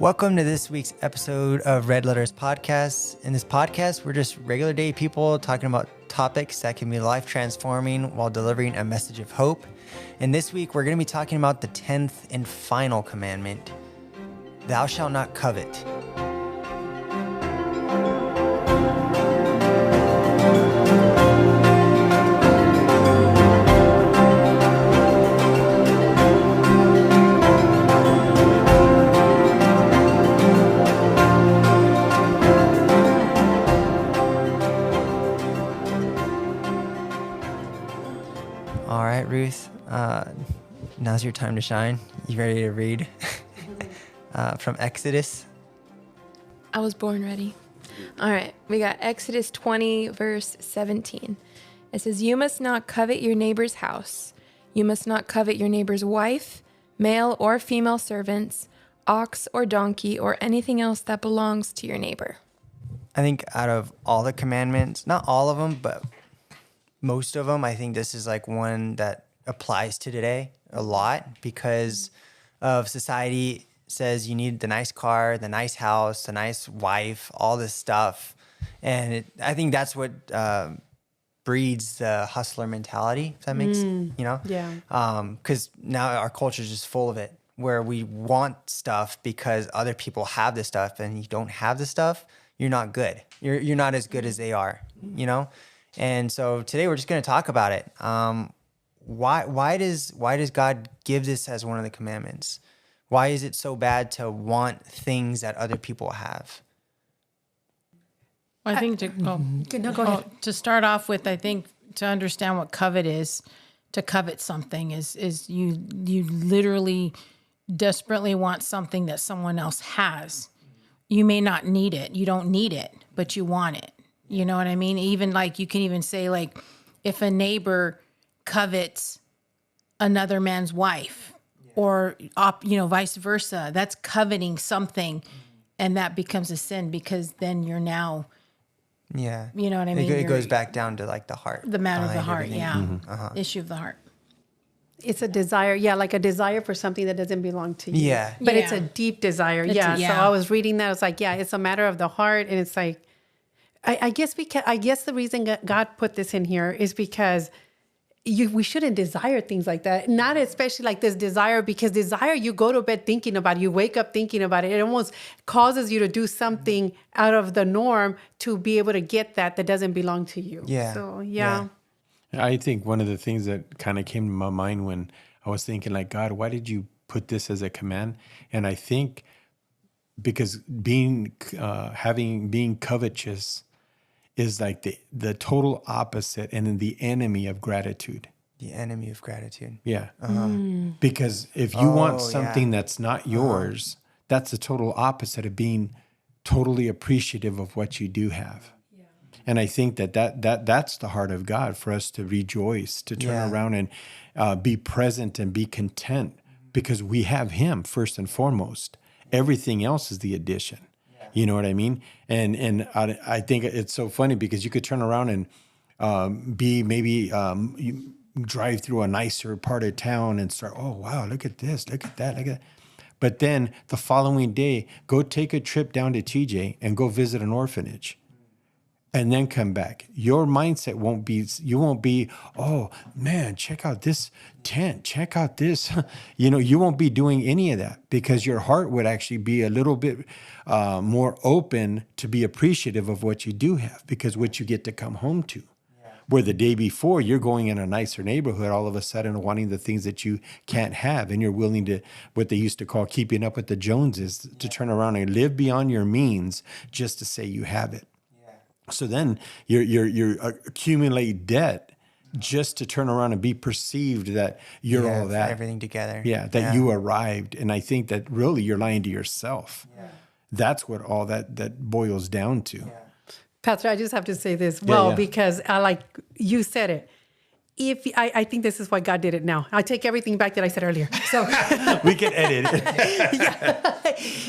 Welcome to this week's episode of Red Letters Podcast. In this podcast, we're just regular day people talking about topics that can be life transforming while delivering a message of hope. And this week, we're going to be talking about the 10th and final commandment, thou shalt not covet. All right, Ruth, now's your time to shine. You ready to read from Exodus? I was born ready. All right, we got Exodus 20, verse 17. It says, "You must not covet your neighbor's house. You must not covet your neighbor's wife, male or female servants, ox or donkey, or anything else that belongs to your neighbor." I think out of all the commandments, not all of them, but most of them, I think this is like one that applies to today a lot because of society says you need the nice car, the nice house, the nice wife, all this stuff. And I think that's what breeds the hustler mentality, if that makes, Yeah. because now our culture is just full of it, where we want stuff because other people have this stuff and you don't have the stuff, you're not good. You're not as good as they are, you know? And so today we're just going to talk about it. Why does God give this as one of the commandments? Why is it so bad to want things that other people have? I think go ahead. to start off with, I think to understand what covet is, to covet something is you literally desperately want something that someone else has. You may not need it. You don't need it, but you want it. You know what I mean? Even like you can even say like if a neighbor covets another man's wife or vice versa, that's coveting something and that becomes a sin because then you're now, Yeah. you know what I mean? It goes back down to like the heart. The matter of the behind heart, everything. yeah. Uh-huh. Issue of the heart. It's a desire, like a desire for something that doesn't belong to you. Yeah. But it's Yeah. a deep desire. It's Yeah. a- So I was reading that. I was like, it's a matter of the heart. And it's like, I guess the reason God put this in here is because we shouldn't desire things like that. Not especially like this desire, because desire, you go to bed thinking about it. You wake up thinking about it. It almost causes you to do something out of the norm to be able to get that doesn't belong to you. Yeah. So, yeah. I think one of the things that kind of came to my mind when I was thinking like, God, why did you put this as a command? And I think because being covetous is like the total opposite and then the enemy of gratitude. The enemy of gratitude. Yeah. Because if you want something that's not yours, that's the total opposite of being totally appreciative of what you do have. Yeah. And I think that's the heart of God, for us to rejoice, to turn around and be present and be content because we have Him first and foremost. Everything else is the addition. You know what I mean? And I think it's so funny because you could turn around and you drive through a nicer part of town and start, oh, wow, look at this, look at that, look at that. But then the following day, go take a trip down to TJ and go visit an orphanage. And then come back. Your mindset won't be, oh man, check out this tent, check out this. You won't be doing any of that because your heart would actually be a little bit more open to be appreciative of what you do have because what you get to come home to. Yeah. Where the day before you're going in a nicer neighborhood, all of a sudden wanting the things that you can't have, and you're willing to, what they used to call keeping up with the Joneses, to turn around and live beyond your means just to say you have it. So then you accumulate debt just to turn around and be perceived that you're all that. Everything together. Yeah, that you arrived. And I think that really you're lying to yourself. Yeah. That's what all that boils down to. Pastor, I just have to say this. Because because I like you said it. if I think this is why God did it now. I take everything back that I said earlier. So We can edit it.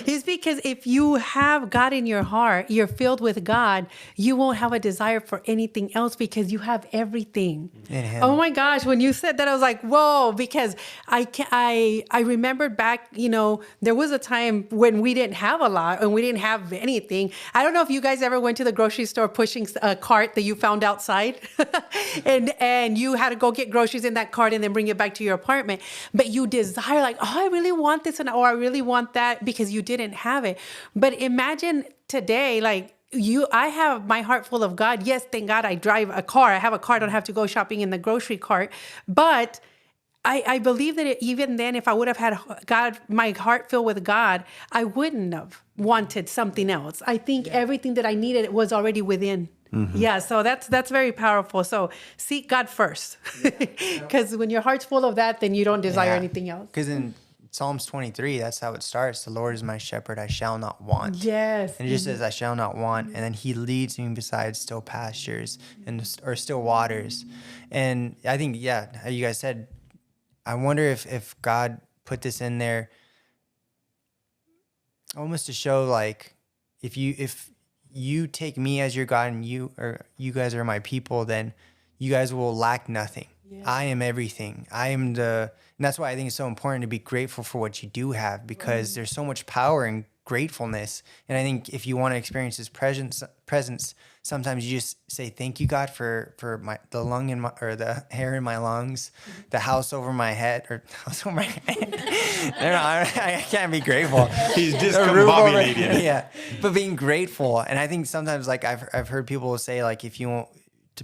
it's because if you have God in your heart, you're filled with God, you won't have a desire for anything else because you have everything. In Him. Oh my gosh, when you said that, I was like, whoa, because I remembered back, there was a time when we didn't have a lot and we didn't have anything. I don't know if you guys ever went to the grocery store pushing a cart that you found outside and you had to go get groceries in that cart and then bring it back to your apartment. But you desire like, oh, I really want this or I really want that because you didn't have it. But imagine today, like I have my heart full of God. Yes, thank God I drive a car. I have a car. I don't have to go shopping in the grocery cart. But I believe that even then, if I would have had my heart filled with God, I wouldn't have wanted something else. I think everything that I needed was already within. Mm-hmm. Yeah, so that's very powerful. So seek God first, because when your heart's full of that, then you don't desire anything else. Because in Psalms 23, that's how it starts. The Lord is my shepherd, I shall not want. Yes. And it just says, I shall not want. And then He leads me beside still pastures or still waters. And I think, how you guys said, I wonder if God put this in there almost to show like if you take me as your God and you guys are my people, then you guys will lack nothing. Yeah. I am everything. And that's why I think it's so important to be grateful for what you do have, because there's so much power in gratefulness. And I think if you want to experience His presence, sometimes you just say, thank you, God, for the lung in or the hair in my lungs, the house over my head, or house over my head. I can't be grateful. He's discombobulated. Yeah, but being grateful. And I think sometimes, like I've heard people say, like if you want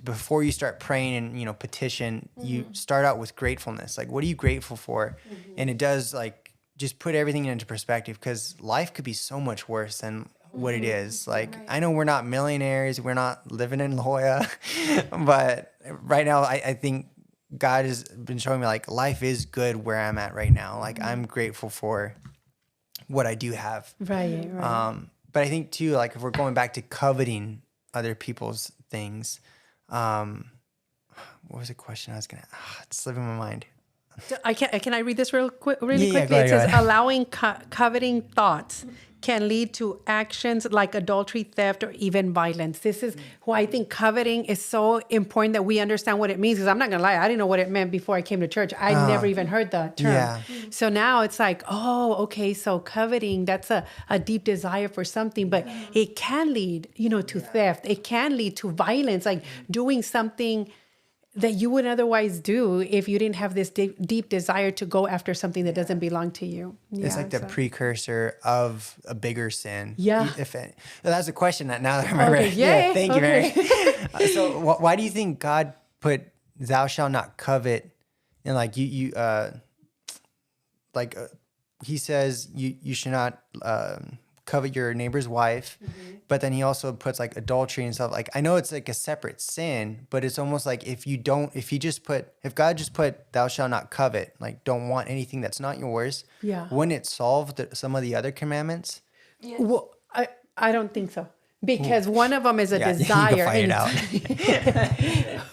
before you start praying and petition, you start out with gratefulness. Like, what are you grateful for? And it does like just put everything into perspective, because life could be so much worse than what it is. Like, I know we're not millionaires, we're not living in La Jolla, but right now I think God has been showing me like life is good where I'm at right now. Like, I'm grateful for what I do have. Right. But I think too, like if we're going back to coveting other people's things, what was the question I was gonna? It's slipping my mind. Can I read this really quickly? Go ahead, it says, allowing coveting thoughts can lead to actions like adultery, theft, or even violence. This is why I think coveting is so important that we understand what it means. Because I'm not going to lie, I didn't know what it meant before I came to church. I never even heard the term. Yeah. So now it's like, oh, okay, so coveting, that's a deep desire for something, but it can lead, to theft. It can lead to violence, like doing something that you wouldn't otherwise do if you didn't have this deep desire to go after something that doesn't belong to you. It's like the precursor of a bigger sin. Yeah. That's a question that now that I remember. Okay. Yeah. Thank you, Mary. So why do you think God put "Thou shalt not covet" and like He says you should not covet your neighbor's wife, but then He also puts like adultery and stuff. Like, I know it's like a separate sin, but it's almost like if God just put "Thou shalt not covet," like don't want anything that's not yours. Yeah. Wouldn't it solve some of the other commandments? Yes. Well, I don't think so. Because one of them is a desire. You can find it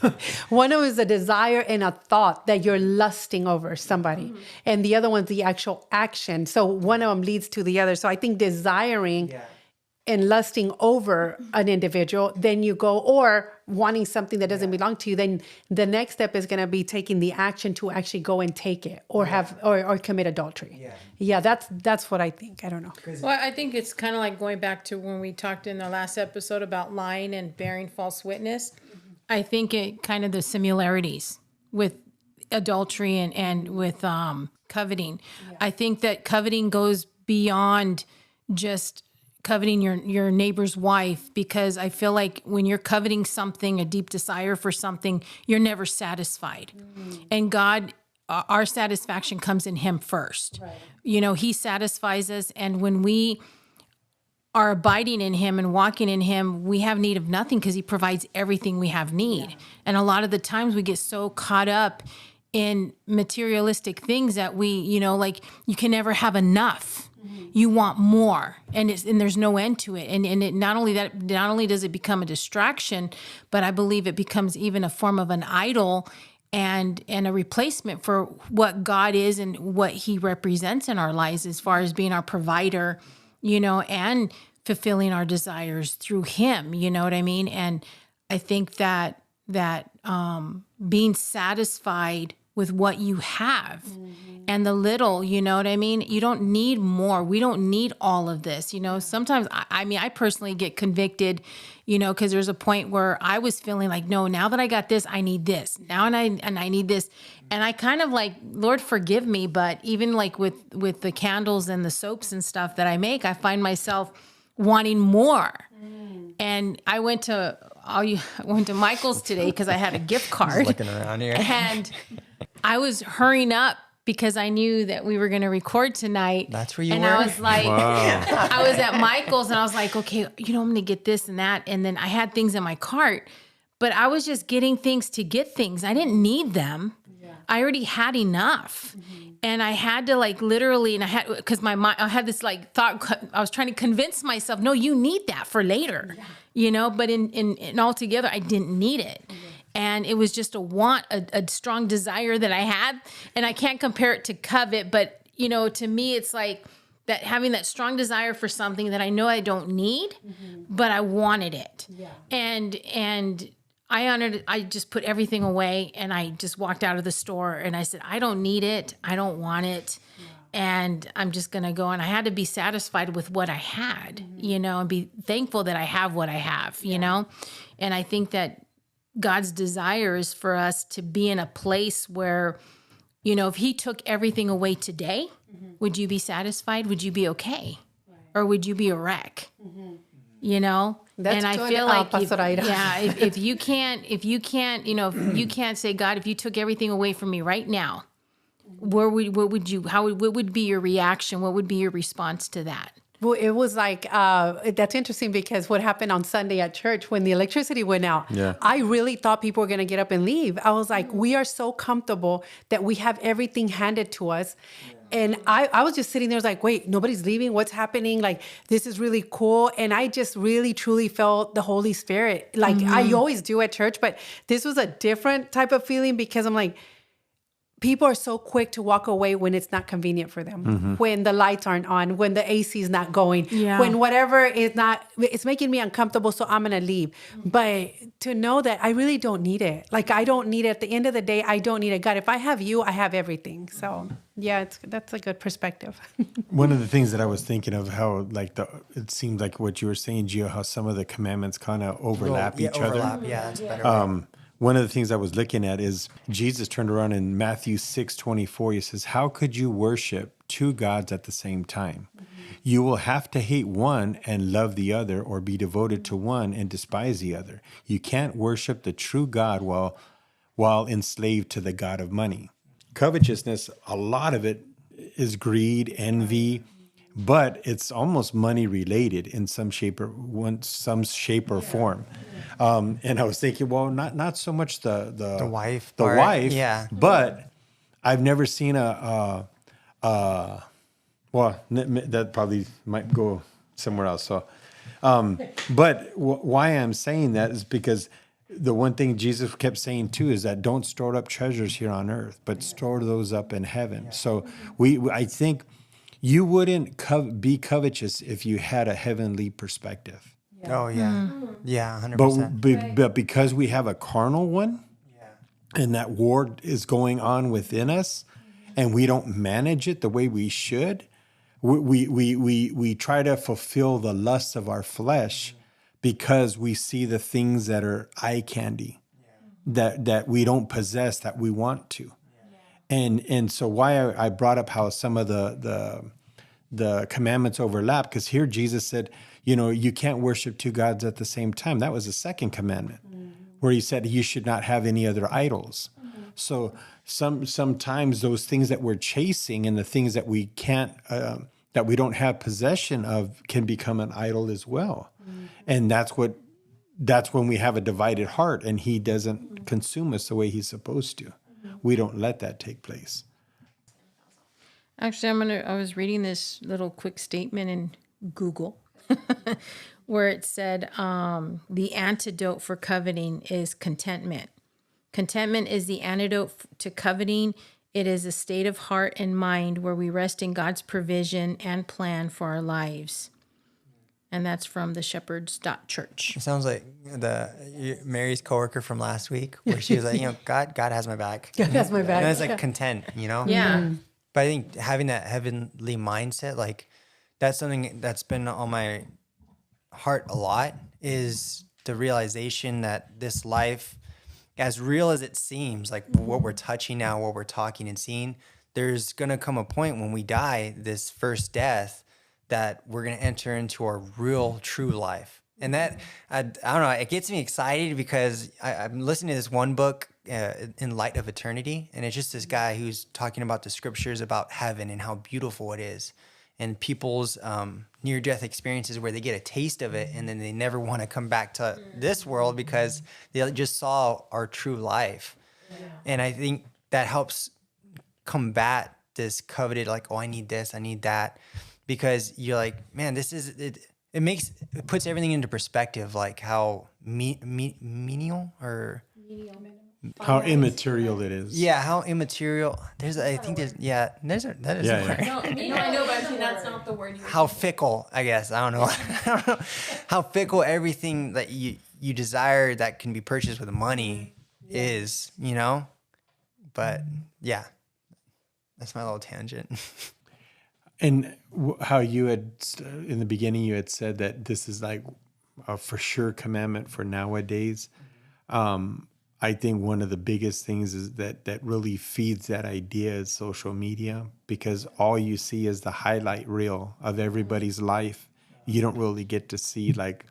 out. One of them is a desire and a thought that you're lusting over somebody. And the other one's the actual action. So one of them leads to the other. So I think desiring and lusting over an individual, then you go, or wanting something that doesn't belong to you, then the next step is going to be taking the action to actually go and take it or or commit adultery. Yeah, that's what I think. I don't know. Well, I think it's kind of like going back to when we talked in the last episode about lying and bearing false witness. I think it kind of the similarities with adultery and with coveting. Yeah. I think that coveting goes beyond just coveting your neighbor's wife, because I feel like when you're coveting something, a deep desire for something, you're never satisfied. And God, our satisfaction comes in Him first. Right. He satisfies us. And when we are abiding in Him and walking in Him, we have need of nothing because He provides everything we have need. Yeah. And a lot of the times we get so caught up in materialistic things that we, like you can never have enough. You want more, and there's no end to it. And it not only does it become a distraction, but I believe it becomes even a form of an idol. and a replacement for what God is and what he represents in our lives as far as being our provider, and fulfilling our desires through him, you know what I mean? And I think that being satisfied with what you have and the little, you know what I mean? You don't need more. We don't need all of this. Sometimes, I personally get convicted, because there's a point where I was feeling like, no, now that I got this, I need this now. And I need this. And I kind of like, Lord, forgive me. But even like with the candles and the soaps and stuff that I make, I find myself wanting more. And I went to Michael's today because I had a gift card. Just looking around here. And I was hurrying up because I knew that we were going to record tonight. That's where you and were? I was like, I was at Michael's and I was like, okay, I'm going to get this and that. And then I had things in my cart, but I was just getting things to get things. I didn't need them. I already had enough. And I had to like literally, and I had, because my mind, I had this like thought, I was trying to convince myself, no, you need that for later, but in altogether, I didn't need it. And it was just a want, a strong desire that I had. And I can't compare it to covet, but to me, it's like that having that strong desire for something that I know I don't need, but I wanted it. Yeah. And I just put everything away and I just walked out of the store and I said, I don't need it. I don't want it. And I'm just going to go. And I had to be satisfied with what I had, and be thankful that I have what I have, And I think that God's desire is for us to be in a place where, if he took everything away today, would you be satisfied? Would you be okay? Right. Or would you be a wreck? That's and I good. feel like if you can't say, God, if you took everything away from me right now, what would be your reaction? What would be your response to that? Well, it was like, that's interesting because what happened on Sunday at church when the electricity went out, I really thought people were going to get up and leave. I was like, we are so comfortable that we have everything handed to us. And I was just sitting there, I was like, wait, nobody's leaving? What's happening? Like, this is really cool. And I just really, truly felt the Holy Spirit. Like I always do at church, but this was a different type of feeling because I'm like, people are so quick to walk away when it's not convenient for them, when the lights aren't on, when the AC is not going, when whatever is not, it's making me uncomfortable, so I'm going to leave. But to know that I really don't need it. Like, I don't need it. At the end of the day, I don't need it. God, if I have you, I have everything. So, that's a good perspective. One of the things that I was thinking of how, like, it seemed like what you were saying, Gio, how some of the commandments kind of overlap each other. Yeah, that's better. One of the things I was looking at is Jesus turned around in Matthew 6:24. He says, how could you worship two gods at the same time? You will have to hate one and love the other, or be devoted to one and despise the other. You can't worship the true God while enslaved to the God of money. Covetousness, a lot of it is greed, envy, but it's almost money related in some shape or form. And I was thinking, well, not so much the wife, but I've never seen that probably might go somewhere else. So, but why I'm saying that is because the one thing Jesus kept saying too is that don't store up treasures here on earth, but store those up in heaven. So I think you wouldn't be covetous if you had a heavenly perspective. Oh, yeah. Yeah, 100%. But because we have a carnal one, and that war is going on within us, and we don't manage it the way we should, we try to fulfill the lusts of our flesh because we see the things that are eye candy, that we don't possess, that we want to. And so why I brought up how some of the commandments overlap, because here Jesus said, you can't worship two gods at the same time. That was the second commandment, where he said you should not have any other idols. So sometimes those things that we're chasing and the things that we can't, that we don't have possession of, can become an idol as well. And that's when we have a divided heart, and he doesn't consume us the way he's supposed to. We don't let that take place. Actually, I was reading this little quick statement in Google where it said the antidote for coveting is contentment. Contentment is the antidote to coveting. It is a state of heart and mind where we rest in God's provision and plan for our lives. And that's from the shepherds.church. It sounds like Mary's coworker from last week, where she was like, God has my back. God has my back. And it's like content, Yeah. But I think having that heavenly mindset, like that's something that's been on my heart a lot, is the realization that this life, as real as it seems, like what we're touching now, what we're talking and seeing, there's going to come a point when we die, this first death, that we're going to enter into our real, true life. And that, I don't know, it gets me excited because I'm listening to this one book, In Light of Eternity. And it's just this guy who's talking about the scriptures about heaven and how beautiful it is. And people's near-death experiences where they get a taste of it and then they never want to come back to this world because they just saw our true life. Yeah. And I think that helps combat this coveted, like, oh, I need this, I need that. Because you're like, man, this is it. It puts everything into perspective, like how menial or how immaterial it is. Yeah, how immaterial. That is a word. Yeah. No, I know, but I think that's not the word. How fickle, I guess. I don't know. I don't know how fickle everything that you desire that can be purchased with money is. But yeah, that's my little tangent. And how you had, in the beginning, you had said that this is like a for sure commandment for nowadays. I think one of the biggest things is that really feeds that idea is social media, because all you see is the highlight reel of everybody's life. You don't really get to see like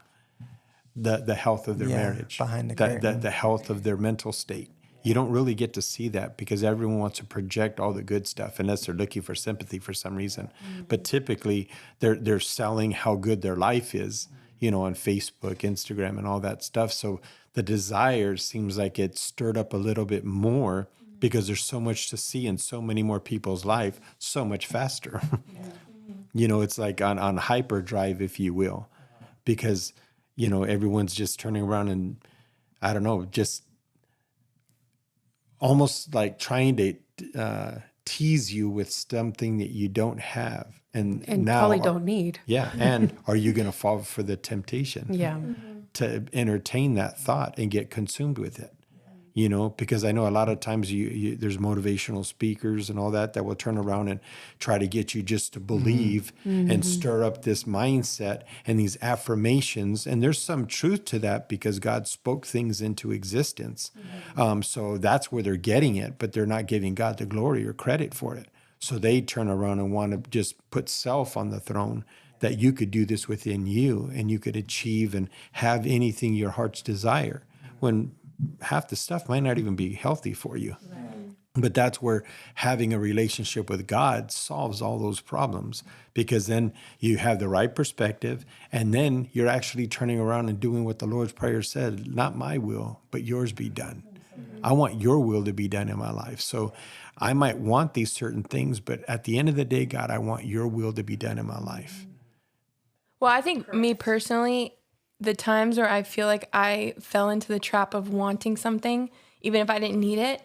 the health of their marriage, behind the curtain. The health of their mental state. You don't really get to see that because everyone wants to project all the good stuff unless they're looking for sympathy for some reason. Mm-hmm. But typically they're selling how good their life is, on Facebook, Instagram, and all that stuff. So the desire seems like it's stirred up a little bit more because there's so much to see in so many more people's life so much faster. It's like on hyperdrive, if you will, because, everyone's just turning around and, I don't know, just almost like trying to tease you with something that you don't have. And now, probably don't need. Yeah. And are you going to fall for the temptation to entertain that thought and get consumed with it? Because I know a lot of times there's motivational speakers and all that will turn around and try to get you just to believe and stir up this mindset and these affirmations. And there's some truth to that because God spoke things into existence. So that's where they're getting it, but they're not giving God the glory or credit for it. So they turn around and want to just put self on the throne, that you could do this within you and you could achieve and have anything your heart's desire, when half the stuff might not even be healthy for you. Right. But that's where having a relationship with God solves all those problems, because then you have the right perspective and then you're actually turning around and doing what the Lord's Prayer said, not my will, but yours be done. I want your will to be done in my life. So I might want these certain things, but at the end of the day, God, I want your will to be done in my life. Well, I think me personally, the times where I feel like I fell into the trap of wanting something, even if I didn't need it,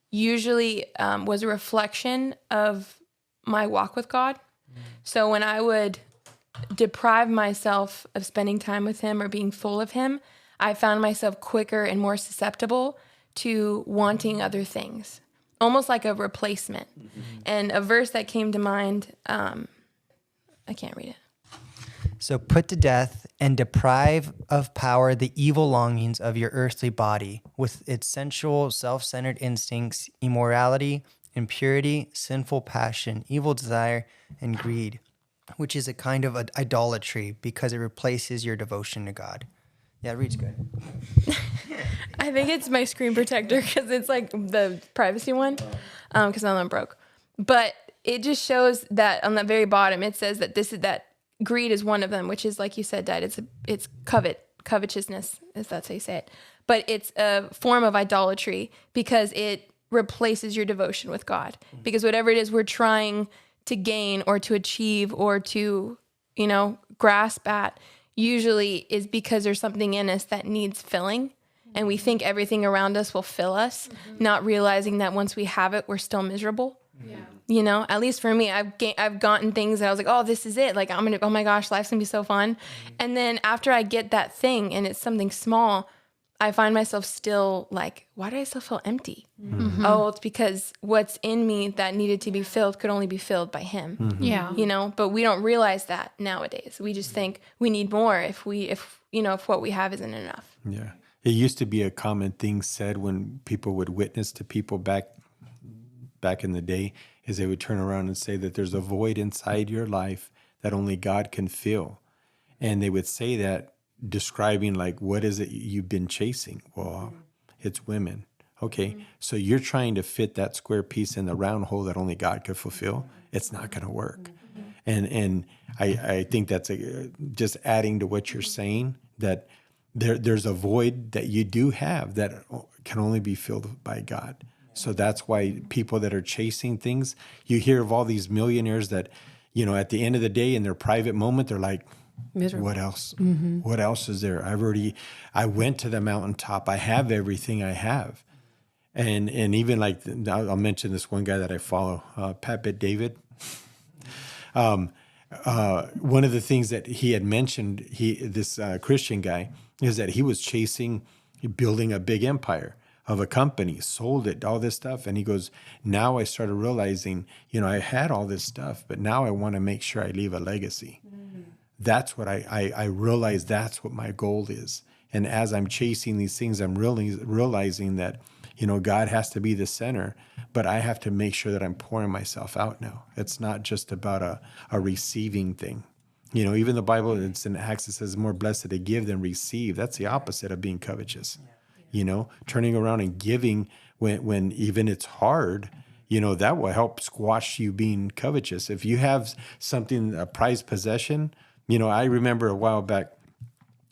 usually was a reflection of my walk with God. So when I would deprive myself of spending time with him or being full of him, I found myself quicker and more susceptible to wanting other things, almost like a replacement. And a verse that came to mind, I can't read it. So put to death and deprive of power the evil longings of your earthly body with its sensual, self-centered instincts, immorality, impurity, sinful passion, evil desire, and greed, which is a kind of idolatry because it replaces your devotion to God. Yeah, it reads good. I think it's my screen protector because it's like the privacy one, because my alarm broke. But it just shows that on the very bottom, it says that that greed is one of them, which is, like you said, Dad, it's covetousness, if that's how you say it. But it's a form of idolatry because it replaces your devotion with God. Because whatever it is we're trying to gain or to achieve or to, grasp at, usually is because there's something in us that needs filling. and we think everything around us will fill us, not realizing that once we have it, we're still miserable. You know, at least for me, I've gotten things that I was like, oh, this is it. Like, oh my gosh, life's gonna be so fun. And then after I get that thing and it's something small, I find myself still like, why do I still feel empty? Oh, it's because what's in me that needed to be filled could only be filled by him. Yeah. You know, but we don't realize that nowadays. We just think we need more if what we have isn't enough. Yeah. It used to be a common thing said when people would witness to people back in the day, is they would turn around and say that there's a void inside your life that only God can fill. And they would say that describing like, what is it you've been chasing? Well, it's women. Okay. So you're trying to fit that square piece in the round hole that only God could fulfill. It's not going to work. And I think that's just adding to what you're saying, that there's a void that you do have that can only be filled by God. So that's why people that are chasing things, you hear of all these millionaires that, you know, at the end of the day in their private moment, they're like, miserable. What else? What else is there? I went to the mountaintop. I have everything I have. And even like, I'll mention this one guy that I follow, Pat David. One of the things that he had mentioned, this Christian guy, is that he was chasing building a big empire of a company, sold it, all this stuff. And he goes, now I started realizing, you know, I had all this stuff, but now I want to make sure I leave a legacy. That's what I realize, that's what my goal is. And as I'm chasing these things, I'm really realizing that, you know, God has to be the center, but I have to make sure that I'm pouring myself out now. It's not just about a receiving thing. You know, even the Bible, it's in Acts, it says more blessed to give than receive. That's the opposite of being covetous. You know, turning around and giving when even it's hard, you know, that will help squash you being covetous. If you have something, a prized possession, you know, I remember a while back,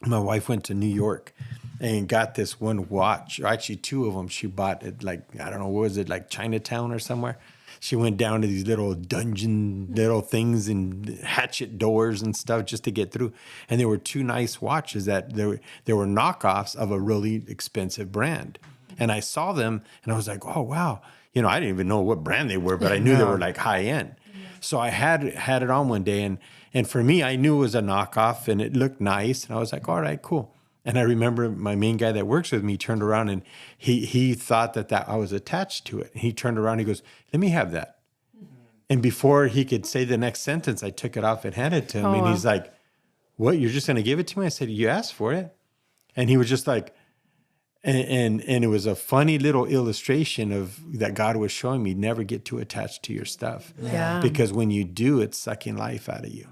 my wife went to New York and got this one watch, or actually two of them. She bought it like, I don't know, what was it, like Chinatown or somewhere? She went down to these little dungeon, little things and hatchet doors and stuff just to get through. And there were two nice watches that there were knockoffs of a really expensive brand. And I saw them and I was like, oh, wow. You know, I didn't even know what brand they were, but I knew they were like high end. So I had it on one day. And for me, I knew it was a knockoff and it looked nice. And I was like, all right, cool. And I remember my main guy that works with me turned around and he thought that I was attached to it. And he turned around and he goes, let me have that. And before he could say the next sentence, I took it off and handed it to him. And he's like, what, you're just going to give it to me? I said, you asked for it. And he was just like, and it was a funny little illustration of that God was showing me, never get too attached to your stuff. Yeah. Because when you do, it's sucking life out of you.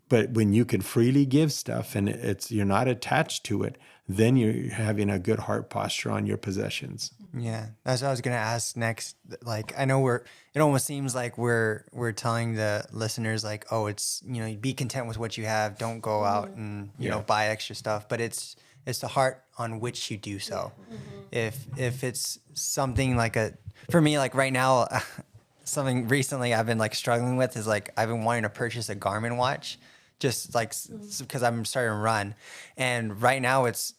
But when you can freely give stuff and you're not attached to it, then you're having a good heart posture on your possessions. Yeah, that's what I was gonna ask next. Like, I know it almost seems like we're telling the listeners like, oh, it's, you know, be content with what you have. Don't go out and you know, buy extra stuff. But it's the heart on which you do so. If it's something like for me, like right now, something recently I've been like struggling with is like I've been wanting to purchase a Garmin watch. Just like because I'm starting to run, and right now it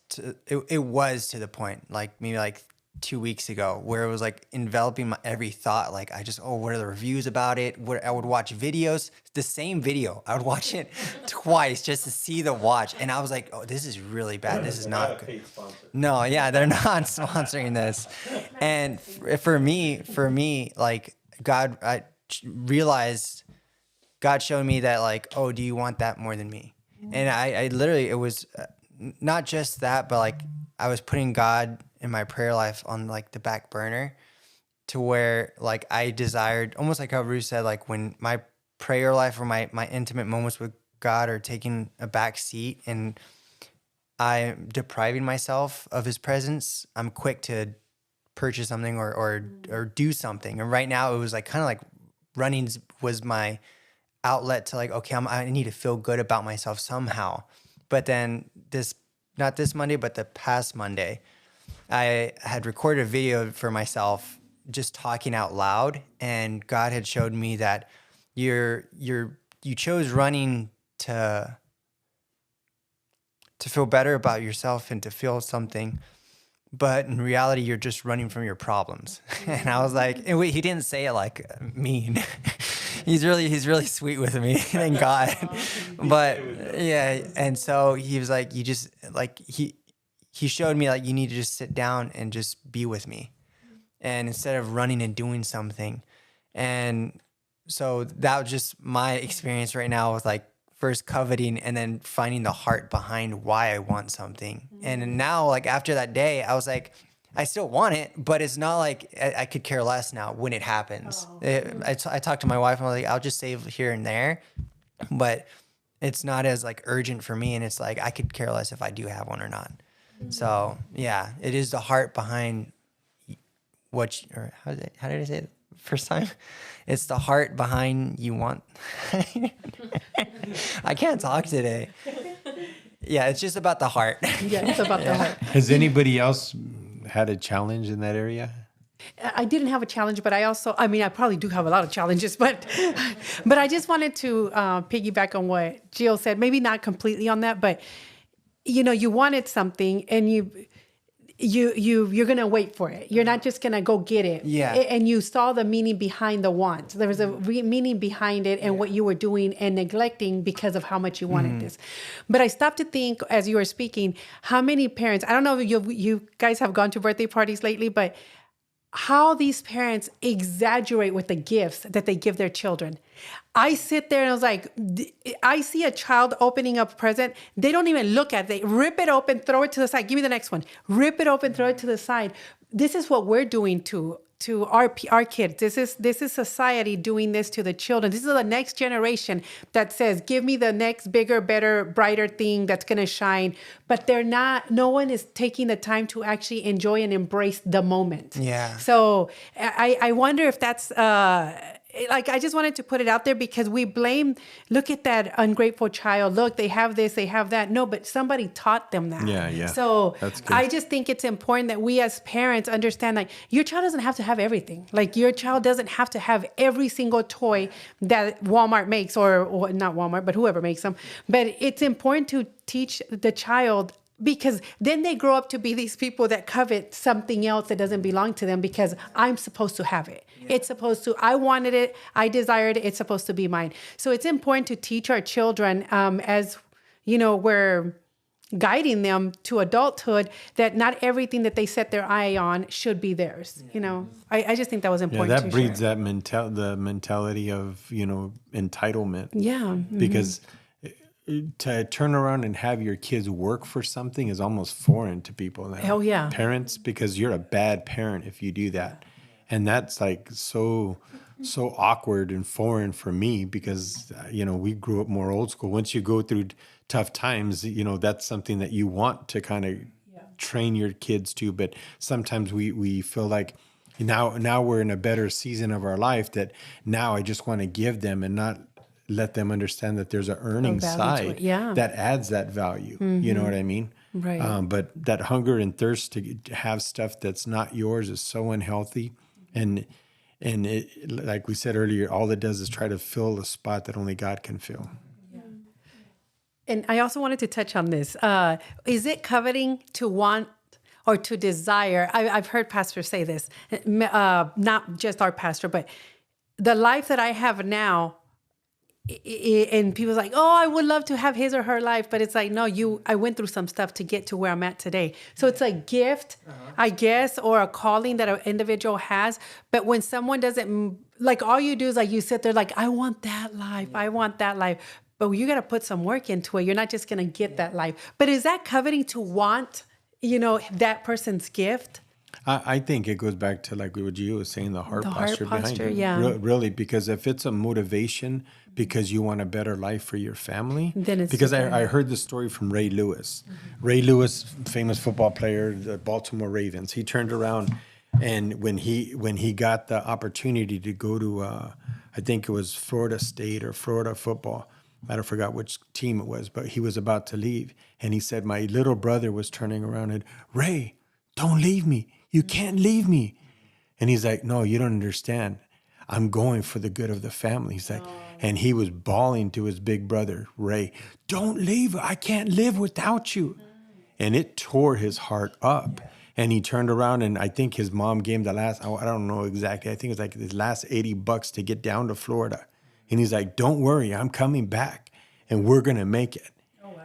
was to the point like maybe like 2 weeks ago where it was like enveloping my every thought. Like what are the reviews about it? I would watch videos, the same video. I would watch it twice just to see the watch, and I was like, oh, this is really bad. This is not good. No, yeah, they're not sponsoring this. And for me, like I realized. God showed me that like, oh, do you want that more than me? And I literally, it was not just that, but like I was putting God in my prayer life on like the back burner to where like I desired, almost like how Ruth said, like when my prayer life or my intimate moments with God are taking a back seat and I'm depriving myself of his presence, I'm quick to purchase something or do something. And right now it was like kind of like running was my outlet to like, okay, I need to feel good about myself somehow. But then not this Monday, but the past Monday, I had recorded a video for myself just talking out loud. And God had showed me that you chose running to feel better about yourself and to feel something. but in reality, you're just running from your problems. And I was like, and wait, he didn't say it like mean. He's really sweet with me, thank God. But yeah, and so he was like, you just like he showed me like you need to just sit down and just be with me, and instead of running and doing something, and so that was just my experience right now with like first coveting and then finding the heart behind why I want something. And now, like after that day, I was like, I still want it, but it's not like I could care less now when it happens. I talked to my wife and I was like, I'll just save here and there, but it's not as like urgent for me. And it's like, I could care less if I do have one or not. So yeah, it is the heart behind or how did I say it first time? It's the heart behind you want. I can't talk today. Yeah, it's just about the heart. Yeah, it's about the heart. Has anybody else had a challenge in that area? I didn't have a challenge, but I probably do have a lot of challenges, but I just wanted to piggyback on what Jill said. Maybe not completely on that, but you wanted something and you're going to wait for it. You're not just going to go get it. Yeah. And you saw the meaning behind the want. There was a meaning behind it and what you were doing and neglecting because of how much you wanted this. But I stopped to think as you were speaking, how many parents, I don't know if you guys have gone to birthday parties lately, but how these parents exaggerate with the gifts that they give their children. I sit there and I was like, I see a child opening up a present. They don't even look at it. They rip it open, throw it to the side. Give me the next one. Rip it open, throw it to the side. This is what we're doing to our kids. This is society doing this to the children. This is the next generation that says, give me the next bigger, better, brighter thing that's going to shine. But no one is taking the time to actually enjoy and embrace the moment. Yeah. So I wonder if that's, I just wanted to put it out there because we look at that ungrateful child. Look, they have this, they have that. No, but somebody taught them that. Yeah. So That's good. I just think it's important that we as parents understand, like, your child doesn't have to have everything. Like, your child doesn't have to have every single toy that Walmart makes or not Walmart, but whoever makes them. But it's important to teach the child, because then they grow up to be these people that covet something else that doesn't belong to them because I'm supposed to have it. Yeah. It's supposed to, I wanted it, I desired it, it's supposed to be mine. So it's important to teach our children as, we're guiding them to adulthood, that not everything that they set their eye on should be theirs. I just think that was important. Yeah, that breeds that the mentality of, entitlement. Yeah. Mm-hmm. Because to turn around and have your kids work for something is almost foreign to people now. Oh, yeah. Parents, because you're a bad parent if you do that. And that's like so awkward and foreign for me because, we grew up more old school. Once you go through tough times, that's something that you want to kind of train your kids to. But sometimes we feel like now we're in a better season of our life that now I just want to give them and not let them understand that there's an earning side that adds that value. Mm-hmm. You know what I mean? Right. But that hunger and thirst to have stuff that's not yours is so unhealthy. And it, like we said earlier, all it does is try to fill a spot that only God can fill. Yeah. And I also wanted to touch on this. Is it coveting to want or to desire? I've heard pastors say this, not just our pastor, but the life that I have now, and people's like, oh, I would love to have his or her life. But it's like, no, I went through some stuff to get to where I'm at today. So it's a gift, I guess, or a calling that an individual has. But when someone doesn't, like, all you do is like, you sit there like, I want that life. I want that life. But you got to put some work into it. You're not just going to get that life. But is that coveting to want, that person's gift? I think it goes back to like what you were saying, the heart posture behind it. Yeah. Really, because if it's a motivation because you want a better life for your family, then it's because I heard the story from Ray Lewis. Mm-hmm. Ray Lewis, famous football player, the Baltimore Ravens. He turned around, and when he got the opportunity to go to, I think it was Florida State or Florida football. I forgot which team it was, but he was about to leave, and he said, "My little brother was turning around and Ray, don't leave me. You can't leave me." And he's like, "No, you don't understand. I'm going for the good of the family." He's like, and he was bawling to his big brother, Ray, "Don't leave. I can't live without you." And it tore his heart up. And he turned around, and I think his mom gave him the last, I don't know exactly, I think it was like his last $80 to get down to Florida. And he's like, don't worry, I'm coming back and we're going to make it. Oh, wow.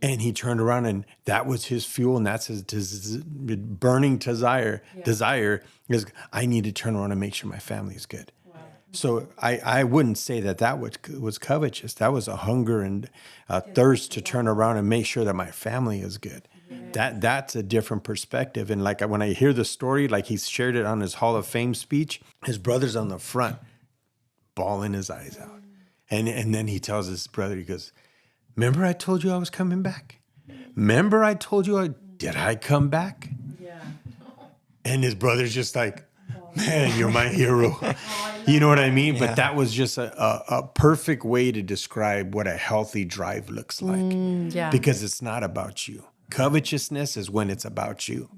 And he turned around, and that was his fuel. And that's his burning desire is, I need to turn around and make sure my family is good. Wow. So I wouldn't say that was covetous. That was a hunger and a thirst to turn around and make sure that my family is good. That's a different perspective. And like when I hear the story, like he shared it on his Hall of Fame speech, his brother's on the front, bawling his eyes out. And then he tells his brother, he goes, remember I told you I was coming back? Remember I told you, did I come back? Yeah. And his brother's just like, man, you're my hero. You know what I mean? Yeah. But that was just a perfect way to describe what a healthy drive looks like. Because it's not about you. Covetousness is when it's about you.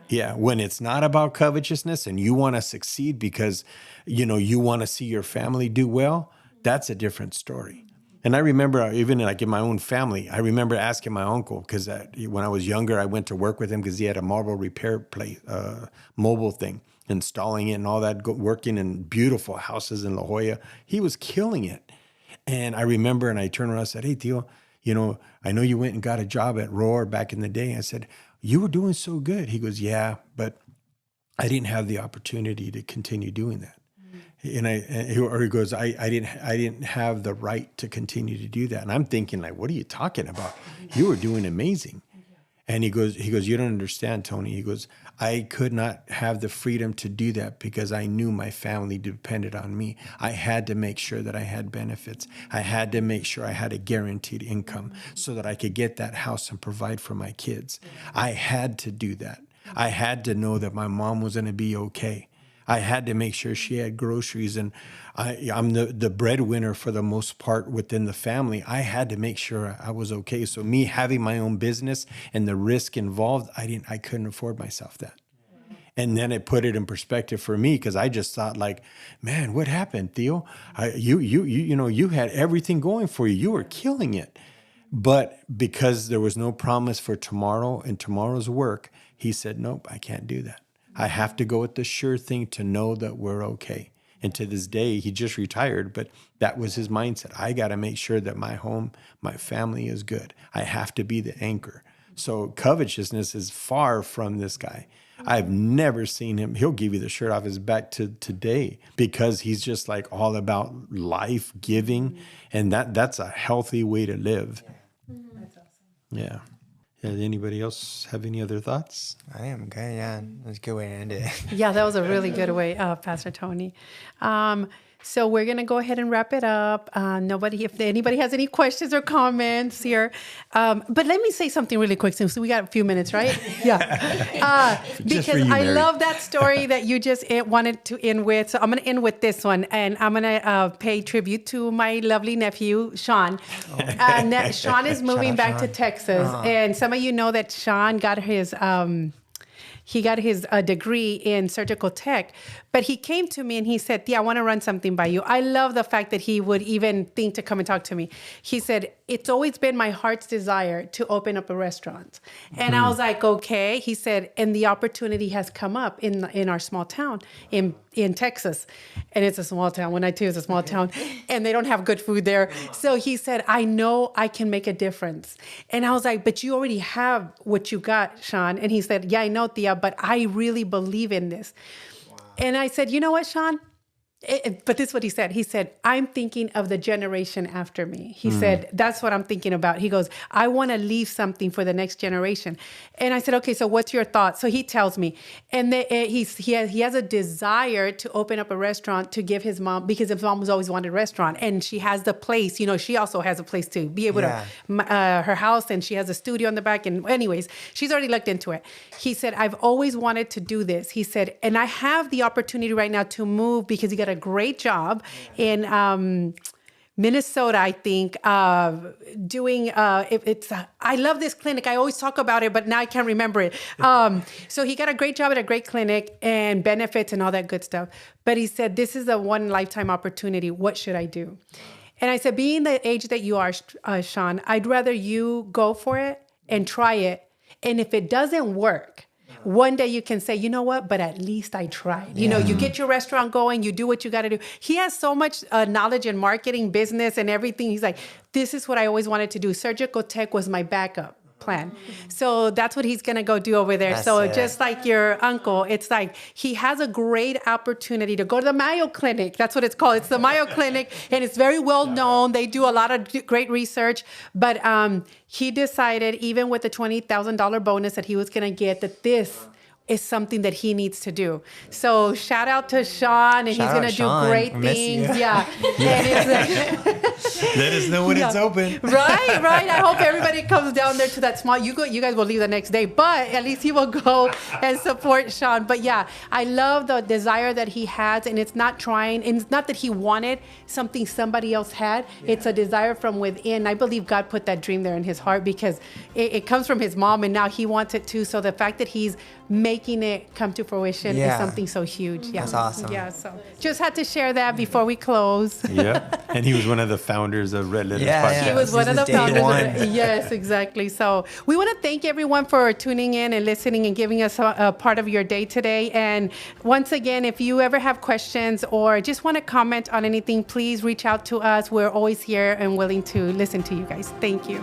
Yeah, when it's not about covetousness and you want to succeed because, you want to see your family do well, that's a different story. And I remember even like in my own family, I remember asking my uncle, because when I was younger, I went to work with him because he had a marble repair place, mobile thing, installing it and all that, working in beautiful houses in La Jolla. He was killing it. And I remember, and I turned around and said, hey, Tio, I know you went and got a job at Roar back in the day. I said, you were doing so good. He goes, yeah, but I didn't have the opportunity to continue doing that. Or he goes, I didn't have the right to continue to do that. And I'm thinking, like, what are you talking about? You were doing amazing. And he goes, you don't understand, Tony. He goes, I could not have the freedom to do that because I knew my family depended on me. I had to make sure that I had benefits. I had to make sure I had a guaranteed income so that I could get that house and provide for my kids. I had to do that. I had to know that my mom was going to be okay. I had to make sure she had groceries, and I'm the breadwinner for the most part within the family. I had to make sure I was okay. So me having my own business and the risk involved, I couldn't afford myself that. And then it put it in perspective for me because I just thought like, man, what happened, Theo? You had everything going for you. You were killing it. But because there was no promise for tomorrow and tomorrow's work, he said, nope, I can't do that. I have to go with the sure thing to know that we're okay. And to this day, he just retired, but that was his mindset. I got to make sure that my home, my family is good. I have to be the anchor. So covetousness is far from this guy. I've never seen him. He'll give you the shirt off his back to today because he's just like all about life giving. And that's a healthy way to live. That's awesome. Yeah. Anybody else have any other thoughts? I am good. Yeah, that's a good way to end it. Yeah, that was a really good way, Pastor Tony. So we're going to go ahead and wrap it up. If anybody has any questions or comments here, but let me say something really quick since we got a few minutes, right? Yeah. Because I love that story that you just wanted to end with. So I'm going to end with this one, and I'm going to pay tribute to my lovely nephew, Sean. Sean is moving back to Texas, and some of you know that Sean got his... He got his degree in surgical tech, but he came to me and he said, "Yeah, I want to run something by you." I love the fact that he would even think to come and talk to me. He said, "It's always been my heart's desire to open up a restaurant." And I was like, okay. He said, and the opportunity has come up in our small town in Texas. And it's a small town. When I tell you it's a small town, and they don't have good food there. So he said, I know I can make a difference. And I was like, but you already have what you got, Sean. And he said, yeah, I know, Thea, but I really believe in this. Wow. And I said, you know what, Sean? But this is what he said. He said, I'm thinking of the generation after me. He said, that's what I'm thinking about. He goes, I want to leave something for the next generation. And I said, okay, so what's your thought? So he tells me, and he has a desire to open up a restaurant to give his mom, because his mom has always wanted a restaurant, and she has the place, she also has a place to be able to, her house, and she has a studio in the back. And anyways, she's already looked into it. He said, I've always wanted to do this. He said, and I have the opportunity right now to move because he got a great job in Minnesota, I think, doing, I love this clinic. I always talk about it, but now I can't remember it. So he got a great job at a great clinic and benefits and all that good stuff. But he said, this is a one lifetime opportunity. What should I do? And I said, being the age that you are, Sean, I'd rather you go for it and try it. And if it doesn't work, one day you can say, you know what, but at least I tried. You know, you get your restaurant going, you do what you got to do. He has so much knowledge in marketing, business, and everything. He's like, this is what I always wanted to do. Surgical tech was my backup plan. So that's what he's going to go do over there. That's so it. just like your uncle, it's like he has a great opportunity to go to the Mayo Clinic. That's what it's called. It's the Mayo Clinic, and it's very well known. They do a lot of great research, but he decided, even with the $20,000 bonus that he was going to get, that this is something that he needs to do. So shout out to Sean, and he's Shout going out, to do Sean. great We miss you. things. Yeah. And it's like, Let us know when it's open. Right. I hope everybody comes down there to that small. You guys will leave the next day, but at least he will go and support Sean. But yeah, I love the desire that he has, and it's not trying, and it's not that he wanted something somebody else had. It's a desire from within. I believe God put that dream there in his heart because it comes from his mom, and now he wants it too. So the fact that he's making it come to fruition is something so huge. Yeah. That's awesome. Yeah. So just had to share that before we close. Yeah. And he was one of the founders of Red Letters Yeah, Podcast. yeah. He was This one is of the day founders. one. Yes, exactly. So we want to thank everyone for tuning in and listening and giving us a part of your day today. And once again, if you ever have questions or just want to comment on anything, please reach out to us. We're always here and willing to listen to you guys. Thank you.